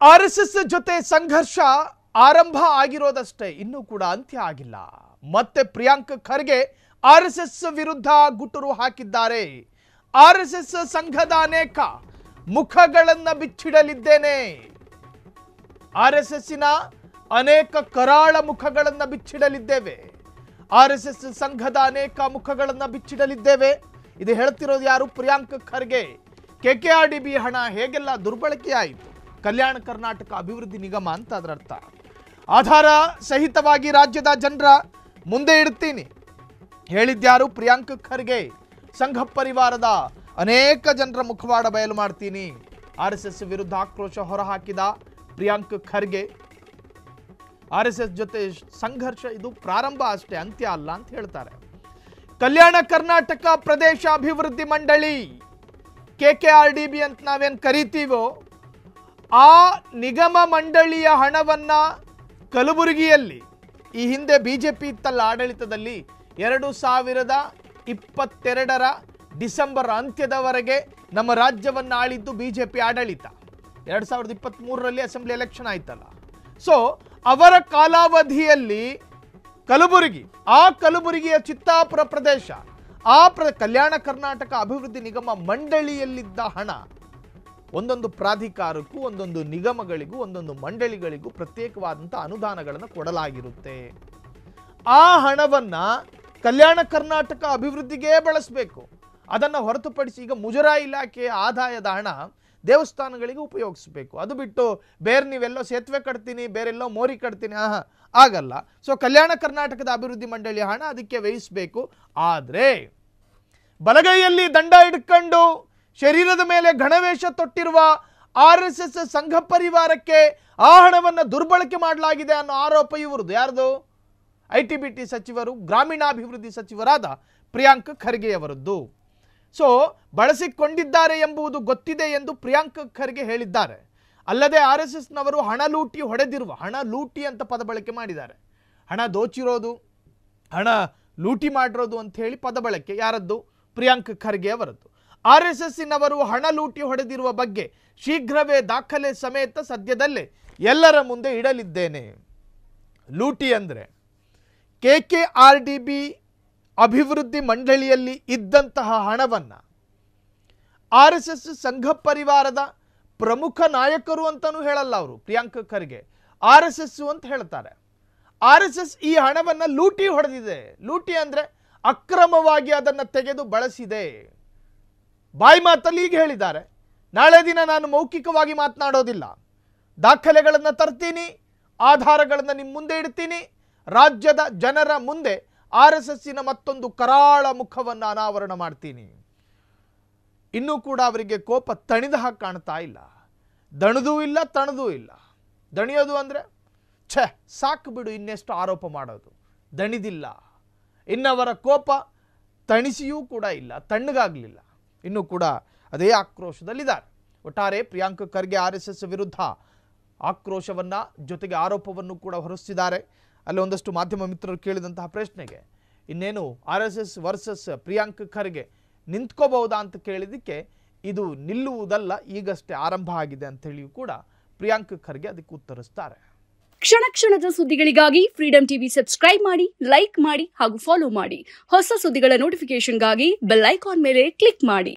RSS ಜೊತೆ ಸಂಘರ್ಷ ಆರಂಭ ಆಗಿರೋದಷ್ಟೇ, ಇನ್ನೂ ಕೂಡ ಅಂತ್ಯ ಆಗಿಲ್ಲ. ಮತ್ತೆ ಪ್ರಿಯಾಂಕ್ ಖರ್ಗೆ ಆರ್ಎಸ್ಎಸ್ ವಿರುದ್ಧ ಗುಟುರು ಹಾಕಿದ್ದಾರೆ. ಆರ್ಎಸ್ಎಸ್ ಸಂಘದ ಅನೇಕ ಮುಖಗಳನ್ನು ಬಿಚ್ಚಿಡಲಿದ್ದೇನೆ, ಆರ್ಎಸ್ಎಸ್ಸಿನ ಅನೇಕ ಕರಾಳ ಮುಖಗಳನ್ನು ಬಿಚ್ಚಿಡಲಿದ್ದೇವೆ, ಆರ್ಎಸ್ಎಸ್ ಸಂಘದ ಅನೇಕ ಮುಖಗಳನ್ನು ಬಿಚ್ಚಿಡಲಿದ್ದೇವೆ. ಇದು ಹೇಳ್ತಿರೋದು ಯಾರು? ಪ್ರಿಯಾಂಕ್ ಖರ್ಗೆ. ಕೆಕೆಆರ್ಡಿಬಿ ಹಣ ಹೇಗೆಲ್ಲ ದುರ್ಬಳಕೆಯಾಯಿತು, ಕಲ್ಯಾಣ ಕರ್ನಾಟಕ ಅಭಿವೃದ್ಧಿ ನಿಗಮ ಅಂತ ಅದರ ಅರ್ಥ. ಆಧಾರ ಸಹಿತವಾಗಿ ರಾಜ್ಯದ ಜನರ ಮುಂದೆ ಇಡ್ತೀನಿ ಹೇಳಿದ್ಯಾರು? ಪ್ರಿಯಾಂಕ್ ಖರ್ಗೆ. ಸಂಘ ಪರಿವಾರದ ಅನೇಕ ಜನರ ಮುಖವಾಡ ಬಯಲು ಮಾಡ್ತೀನಿ. ಆರ್ಎಸ್ಎಸ್ ವಿರುದ್ಧ ಆಕ್ರೋಶ ಹೊರಹಾಕಿದ ಪ್ರಿಯಾಂಕ್ ಖರ್ಗೆ. ಆರ್ಎಸ್ಎಸ್ ಜೊತೆ ಸಂಘರ್ಷ ಇದು ಪ್ರಾರಂಭ ಅಷ್ಟೇ, ಅಂತ್ಯ ಅಲ್ಲ ಅಂತ ಹೇಳ್ತಾರೆ. ಕಲ್ಯಾಣ ಕರ್ನಾಟಕ ಪ್ರದೇಶ ಅಭಿವೃದ್ಧಿ ಮಂಡಳಿ ಕೆಕೆಆರ್ಡಿಬಿ ಅಂತ ನಾವೇನು ಕರಿತೀವೋ ಆ ನಿಗಮ ಮಂಡಳಿಯ ಹಣವನ್ನ ಕಲಬುರಗಿಯಲ್ಲಿ ಈ ಹಿಂದೆ ಬಿಜೆಪಿ ಇತ್ತಲ್ಲ ಆಡಳಿತದಲ್ಲಿ 2022ರ ಡಿಸೆಂಬರ್ ಅಂತ್ಯದವರೆಗೆ ನಮ್ಮ ರಾಜ್ಯವನ್ನು ಆಳಿದ್ದು ಬಿಜೆಪಿ ಆಡಳಿತ. 2023ರಲ್ಲಿ ಅಸೆಂಬ್ಲಿ ಎಲೆಕ್ಷನ್ ಆಯ್ತಲ್ಲ. ಸೊ ಅವರ ಕಾಲಾವಧಿಯಲ್ಲಿ ಕಲಬುರಗಿಯ ಚಿತ್ತಾಪುರ ಪ್ರದೇಶ ಕಲ್ಯಾಣ ಕರ್ನಾಟಕ ಅಭಿವೃದ್ಧಿ ನಿಗಮ ಮಂಡಳಿಯಲ್ಲಿದ್ದ ಹಣ ಒಂದೊಂದು ಪ್ರಾಧಿಕಾರಕ್ಕೂ, ಒಂದೊಂದು ನಿಗಮಗಳಿಗೂ, ಒಂದೊಂದು ಮಂಡಳಿಗಳಿಗೂ ಪ್ರತ್ಯೇಕವಾದಂಥ ಅನುದಾನಗಳನ್ನು ಕೊಡಲಾಗಿರುತ್ತೆ. ಆ ಹಣವನ್ನು ಕಲ್ಯಾಣ ಕರ್ನಾಟಕ ಅಭಿವೃದ್ಧಿಗೆ ಬಳಸಬೇಕು. ಅದನ್ನು ಹೊರತುಪಡಿಸಿ ಈಗ ಮುಜರಾಯಿ ಇಲಾಖೆಯ ಆದಾಯದ ಹಣ ದೇವಸ್ಥಾನಗಳಿಗೆ ಉಪಯೋಗಿಸಬೇಕು. ಅದು ಬಿಟ್ಟು ಬೇರೆ ನೀವೆಲ್ಲೋ ಸೇತುವೆ ಕಟ್ತೀನಿ, ಬೇರೆಲ್ಲೋ ಮೋರಿ ಕಟ್ತೀನಿ, ಆಗಲ್ಲ. ಸೊ ಕಲ್ಯಾಣ ಕರ್ನಾಟಕದ ಅಭಿವೃದ್ಧಿ ಮಂಡಳಿಯ ಹಣ ಅದಕ್ಕೆ ವ್ಯಯಿಸಬೇಕು. ಆದರೆ ಬಲಗೈಯಲ್ಲಿ ದಂಡ ಹಿಡ್ಕೊಂಡು ಶರೀರದ ಮೇಲೆ ಗಣವೇಶ ತೊಟ್ಟಿರುವ ಆರ್ಎಸ್ಎಸ್ ಸಂಘ ಪರಿವಾರಕ್ಕೆ ಆ ಹಣವನ್ನು ದುರ್ಬಳಕೆ ಮಾಡಲಾಗಿದೆ ಅನ್ನೋ ಆರೋಪ ಇವ್ರದ್ದು. ಯಾರ್ದು? ಐಟಿ-ಬಿಟಿ ಸಚಿವರು, ಗ್ರಾಮೀಣಾಭಿವೃದ್ಧಿ ಸಚಿವರಾದ ಪ್ರಿಯಾಂಕ್ ಖರ್ಗೆಯವರದ್ದು. ಸೊ ಬಳಸಿಕೊಂಡಿದ್ದಾರೆ ಎಂಬುದು ಗೊತ್ತಿದೆ ಎಂದು ಪ್ರಿಯಾಂಕ್ ಖರ್ಗೆ ಹೇಳಿದ್ದಾರೆ. ಅಲ್ಲದೆ ಆರ್ಎಸ್ಎಸ್ನವರು ಹಣ ಲೂಟಿ ಅಂತ ಪದ ಬಳಕೆ ಮಾಡಿದ್ದಾರೆ. ಹಣ ದೋಚಿರೋದು, ಹಣ ಲೂಟಿ ಮಾಡಿರೋದು ಅಂತ ಹೇಳಿ ಪದ ಬಳಕೆ ಯಾರದ್ದು? ಪ್ರಿಯಾಂಕ್ ಖರ್ಗೆ ಅವರದ್ದು. ಆರ್ಎಸ್ಎಸ್ಸಿನವರು ಹಣ ಲೂಟಿ ಹೊಡೆದಿರುವ ಬಗ್ಗೆ ಶೀಘ್ರವೇ ದಾಖಲೆ ಸಮೇತ ಸದ್ಯದಲ್ಲೇ ಎಲ್ಲರ ಮುಂದೆ ಇಡಲಿದ್ದೇನೆ. ಲೂಟಿ ಅಂದರೆ ಕೆಕೆಆರ್ಡಿಬಿ ಅಭಿವೃದ್ಧಿ ಮಂಡಳಿಯಲ್ಲಿ ಇದ್ದಂತಹ ಹಣವನ್ನು ಆರ್ಎಸ್ಎಸ್ ಸಂಘ ಪರಿವಾರದ ಪ್ರಮುಖ ನಾಯಕರು ಅಂತಲೂ ಹೇಳಲ್ಲ ಅವರು. ಪ್ರಿಯಾಂಕ್ ಖರ್ಗೆ ಆರ್ಎಸ್ಎಸ್ ಅಂತ ಹೇಳ್ತಾರೆ. ಆರ್ಎಸ್ಎಸ್ ಈ ಹಣವನ್ನು ಲೂಟಿ ಹೊಡೆದಿದೆ. ಲೂಟಿ ಅಂದರೆ ಅಕ್ರಮವಾಗಿ ಅದನ್ನು ತೆಗೆದು ಬಳಸಿದೆ. ಬಾಯಿ ಮಾತಲ್ಲಿ ಈಗ ಹೇಳಿದ್ದಾರೆ. ನಾಳೆ ದಿನ ನಾನು ಮೌಖಿಕವಾಗಿ ಮಾತನಾಡೋದಿಲ್ಲ, ದಾಖಲೆಗಳನ್ನು ತರ್ತೀನಿ, ಆಧಾರಗಳನ್ನು ನಿಮ್ಮ ಮುಂದೆ ಇಡ್ತೀನಿ, ರಾಜ್ಯದ ಜನರ ಮುಂದೆ ಆರ್ಎಸ್ಎಸ್ಸಿನ ಮತ್ತೊಂದು ಕರಾಳ ಮುಖವನ್ನು ಅನಾವರಣ ಮಾಡ್ತೀನಿ. ಇನ್ನೂ ಕೂಡ ಅವರಿಗೆ ಕೋಪ ತಣಿದ ಹಾಗೆ ಕಾಣ್ತಾ ಇಲ್ಲ. ದಣದೂ ಇಲ್ಲ, ತಣದೂ ಇಲ್ಲ. ದಣಿಯೋದು ಅಂದರೆ ಸಾಕು ಬಿಡು, ಇನ್ನೆಷ್ಟು ಆರೋಪ ಮಾಡೋದು. ದಣಿದಿಲ್ಲ. ಇನ್ನವರ ಕೋಪ ತಣಿಸಿಯೂ ಕೂಡ ಇಲ್ಲ, ತಣ್ಣಗಾಗಲಿಲ್ಲ. ಇನ್ನೂ ಕೂಡ ಅದೇ ಆಕ್ರೋಶದಲ್ಲಿದ್ದಾರೆ. ಒಟ್ಟಾರೆ ಪ್ರಿಯಾಂಕ್ ಖರ್ಗೆ ಆರ್ಎಸ್ಎಸ್ ವಿರುದ್ಧ ಆಕ್ರೋಶವನ್ನು ಜೊತೆಗೆ ಆರೋಪವನ್ನು ಕೂಡ ಹೊರಿಸಿದ್ದಾರೆ. ಅಲ್ಲಿ ಒಂದಷ್ಟು ಮಾಧ್ಯಮ ಮಿತ್ರರು ಕೇಳಿದಂತಹ ಪ್ರಶ್ನೆಗೆ ಇನ್ನೇನು RSS ವರ್ಸಸ್ ಪ್ರಿಯಾಂಕ್ ಖರ್ಗೆ ನಿಂತ್ಕೋಬಹುದಾ ಅಂತ ಕೇಳಿದಕ್ಕೆ ಇದು ನಿಲ್ಲುವುದಲ್ಲ, ಈಗಷ್ಟೇ ಆರಂಭ ಆಗಿದೆ ಅಂತ ಹೇಳಿಯೂ ಕೂಡ ಪ್ರಿಯಾಂಕ್ ಖರ್ಗೆ ಅದಕ್ಕೆ ಉತ್ತರಿಸ್ತಾರೆ. ಕ್ಷಣ ಕ್ಷಣದ ಸುದ್ದಿಗಳಿಗಾಗಿ ಫ್ರೀಡಂ ಟಿವಿ ಸಬ್ಸ್ಕ್ರೈಬ್ ಮಾಡಿ, ಲೈಕ್ ಮಾಡಿ ಹಾಗೂ ಫಾಲೋ ಮಾಡಿ. ಹೊಸ ಸುದ್ದಿಗಳ ನೋಟಿಫಿಕೇಶನ್ಗಾಗಿ ಬೆಲ್ ಐಕಾನ್ ಮೇಲೆ ಕ್ಲಿಕ್ ಮಾಡಿ.